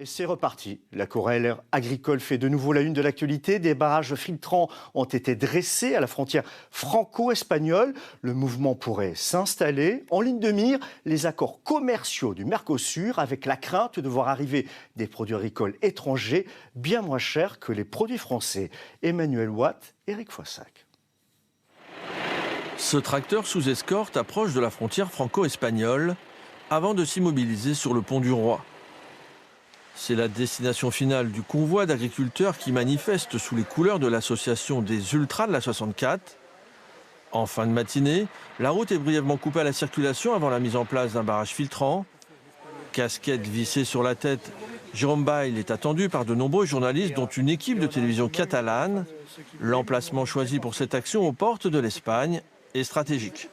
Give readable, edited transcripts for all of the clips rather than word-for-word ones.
Et c'est reparti. La querelle agricole fait de nouveau la une de l'actualité. Des barrages filtrants ont été dressés à la frontière franco-espagnole. Le mouvement pourrait s'installer. En ligne de mire, les accords commerciaux du Mercosur, avec la crainte de voir arriver des produits agricoles étrangers bien moins chers que les produits français. Emmanuel Watt, Éric Foissac. Ce tracteur sous escorte approche de la frontière franco-espagnole avant de s'immobiliser sur le pont du Roi. C'est la destination finale du convoi d'agriculteurs qui manifestent sous les couleurs de l'association des Ultras de la 64. En fin de matinée, la route est brièvement coupée à la circulation avant la mise en place d'un barrage filtrant. Casquette vissée sur la tête, Jérôme Bail est attendu par de nombreux journalistes, dont une équipe de télévision catalane. L'emplacement choisi pour cette action aux portes de l'Espagne est stratégique.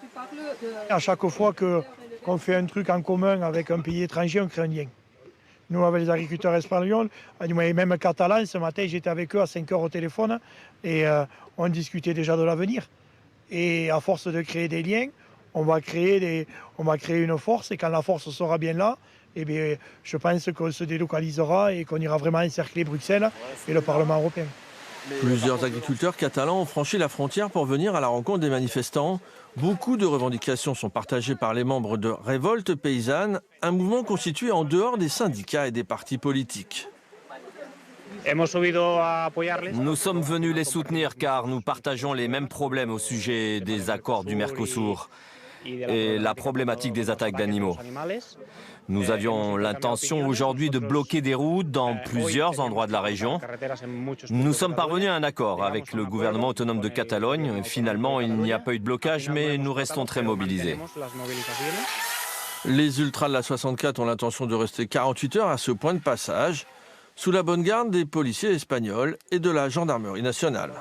À chaque fois qu'on fait un truc en commun avec un pays étranger, on crée un lien. Nous, avec les agriculteurs espagnols, et même catalans, ce matin, j'étais avec eux à 5 heures au téléphone et on discutait déjà de l'avenir. Et à force de créer des liens, on va créer une force, et quand la force sera bien là, eh bien, je pense qu'on se délocalisera et qu'on ira vraiment encercler Bruxelles et le Parlement européen. Plusieurs agriculteurs catalans ont franchi la frontière pour venir à la rencontre des manifestants. Beaucoup de revendications sont partagées par les membres de Révolte Paysanne, un mouvement constitué en dehors des syndicats et des partis politiques. Nous sommes venus les soutenir car nous partageons les mêmes problèmes au sujet des accords du Mercosur et la problématique des attaques d'animaux. Nous avions l'intention aujourd'hui de bloquer des routes dans plusieurs endroits de la région. Nous sommes parvenus à un accord avec le gouvernement autonome de Catalogne. Finalement, il n'y a pas eu de blocage, mais nous restons très mobilisés. Les Ultras de la 64 ont l'intention de rester 48 heures à ce point de passage, sous la bonne garde des policiers espagnols et de la gendarmerie nationale.